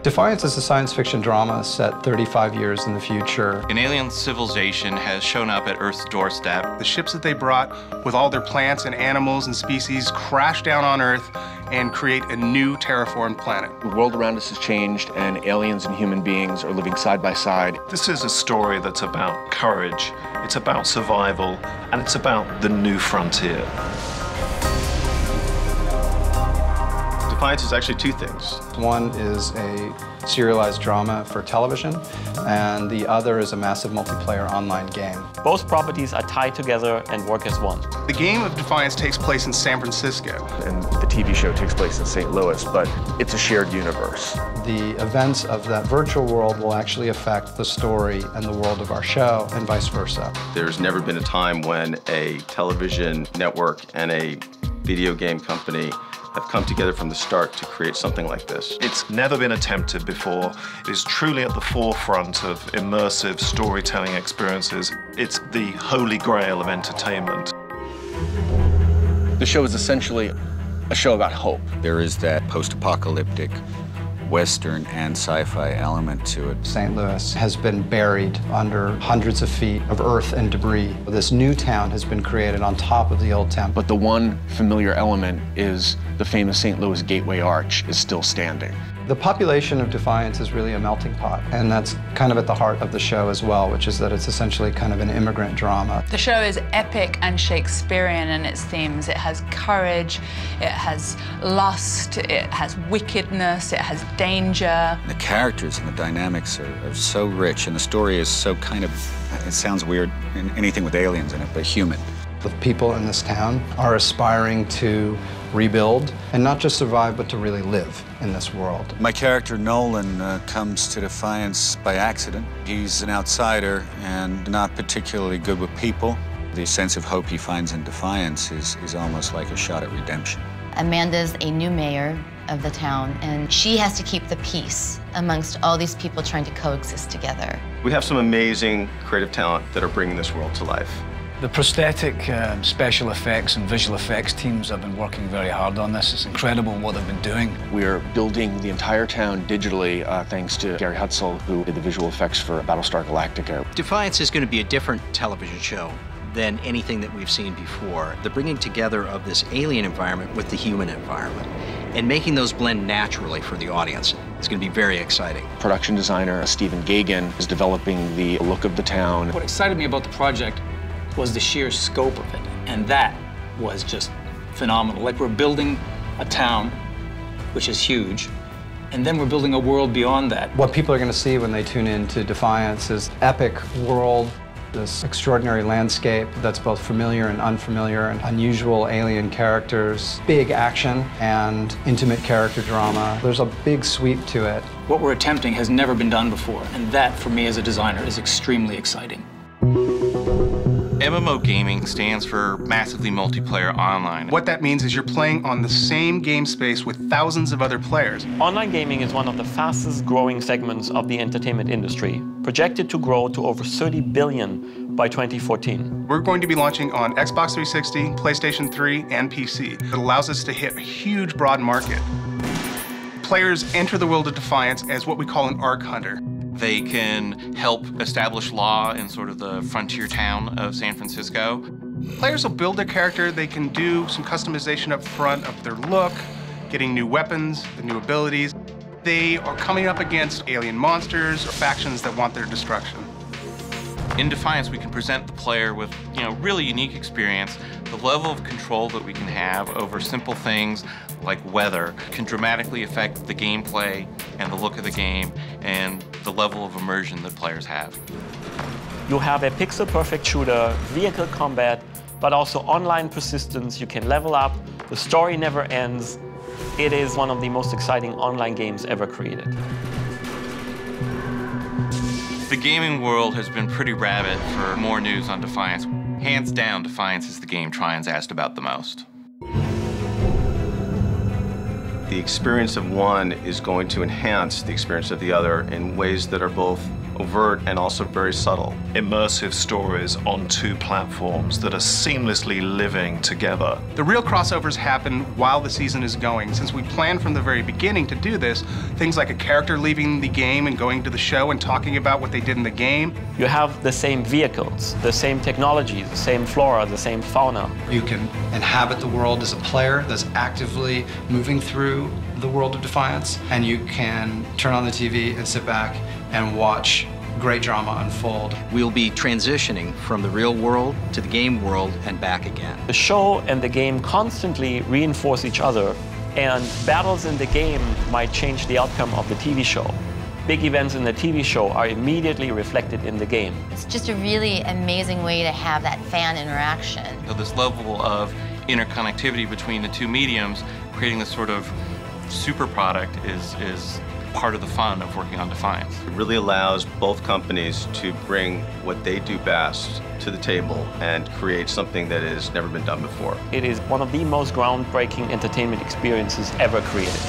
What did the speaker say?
Defiance is a science fiction drama set 35 years in the future. An alien civilization has shown up at Earth's doorstep. The ships that they brought with all their plants and animals and species crash down on Earth and create a new terraformed planet. The world around us has changed, and aliens and human beings are living side by side. This is a story that's about courage, it's about survival, and it's about the new frontier. Defiance is actually two things. One is a serialized drama for television, and the other is a massive multiplayer online game. Both properties are tied together and work as one. The game of Defiance takes place in San Francisco. And the TV show takes place in St. Louis, but it's a shared universe. The events of that virtual world will actually affect the story and the world of our show, and vice versa. There's never been a time when a television network and a video game company have come together from the start to create something like this. It's never been attempted before. It is truly at the forefront of immersive storytelling experiences. It's the holy grail of entertainment. The show is essentially a show about hope. There is that post-apocalyptic Western and sci-fi element to it. St. Louis has been buried under hundreds of feet of earth and debris. This new town has been created on top of the old town. But the one familiar element is the famous St. Louis Gateway Arch is still standing. The population of Defiance is really a melting pot, and that's kind of at the heart of the show as well, which is that it's essentially kind of an immigrant drama. The show is epic and Shakespearean in its themes. It has courage, it has lust, it has wickedness, it has danger. The characters and the dynamics are so rich, and the story is so kind of, it sounds weird, anything with aliens in it, but human. The people in this town are aspiring to rebuild, and not just survive, but to really live in this world. My character, Nolan, comes to Defiance by accident. He's an outsider and not particularly good with people. The sense of hope he finds in Defiance is almost like a shot at redemption. Amanda's a new mayor of the town, and she has to keep the peace amongst all these people trying to coexist together. We have some amazing creative talent that are bringing this world to life. The prosthetic, special effects and visual effects teams have been working very hard on this. It's incredible what they've been doing. We're building the entire town digitally thanks to Gary Hutzel, who did the visual effects for Battlestar Galactica. Defiance is going to be a different television show than anything that we've seen before. The bringing together of this alien environment with the human environment and making those blend naturally for the audience. It's going to be very exciting. Production designer Stephen Gagan is developing the look of the town. What excited me about the project was the sheer scope of it, and that was just phenomenal. Like, we're building a town, which is huge, and then we're building a world beyond that. What people are going to see when they tune in to Defiance is epic world, this extraordinary landscape that's both familiar and unfamiliar, and unusual alien characters, big action, and intimate character drama. There's a big sweep to it. What we're attempting has never been done before, and that, for me as a designer, is extremely exciting. MMO gaming stands for massively multiplayer online. What that means is you're playing on the same game space with thousands of other players. Online gaming is one of the fastest growing segments of the entertainment industry, projected to grow to over 30 billion by 2014. We're going to be launching on Xbox 360, PlayStation 3, and PC. It allows us to hit a huge, broad market. Players enter the world of Defiance as what we call an arc hunter. They can help establish law in sort of the frontier town of San Francisco. Players will build their character. They can do some customization up front of their look, getting new weapons, the new abilities. They are coming up against alien monsters or factions that want their destruction. In Defiance, we can present the player with, really unique experience. The level of control that we can have over simple things like weather can dramatically affect the gameplay and the look of the game and the level of immersion that players have. You have a pixel-perfect shooter, vehicle combat, but also online persistence. You can level up. The story never ends. It is one of the most exciting online games ever created. The gaming world has been pretty rabid for more news on Defiance. Hands down, Defiance is the game Tryon's asked about the most. The experience of one is going to enhance the experience of the other in ways that are both overt and also very subtle. Immersive stories on two platforms that are seamlessly living together. The real crossovers happen while the season is going. Since we planned from the very beginning to do this, things like a character leaving the game and going to the show and talking about what they did in the game. You have the same vehicles, the same technology, the same flora, the same fauna. You can inhabit the world as a player that's actively moving through the world of Defiance, and you can turn on the TV and sit back and watch great drama unfold. We'll be transitioning from the real world to the game world and back again. The show and the game constantly reinforce each other, and battles in the game might change the outcome of the TV show. Big events in the TV show are immediately reflected in the game. It's just a really amazing way to have that fan interaction. So this level of interconnectivity between the two mediums, creating this sort of super product is part of the fun of working on Defiance. It really allows both companies to bring what they do best to the table and create something that has never been done before. It is one of the most groundbreaking entertainment experiences ever created.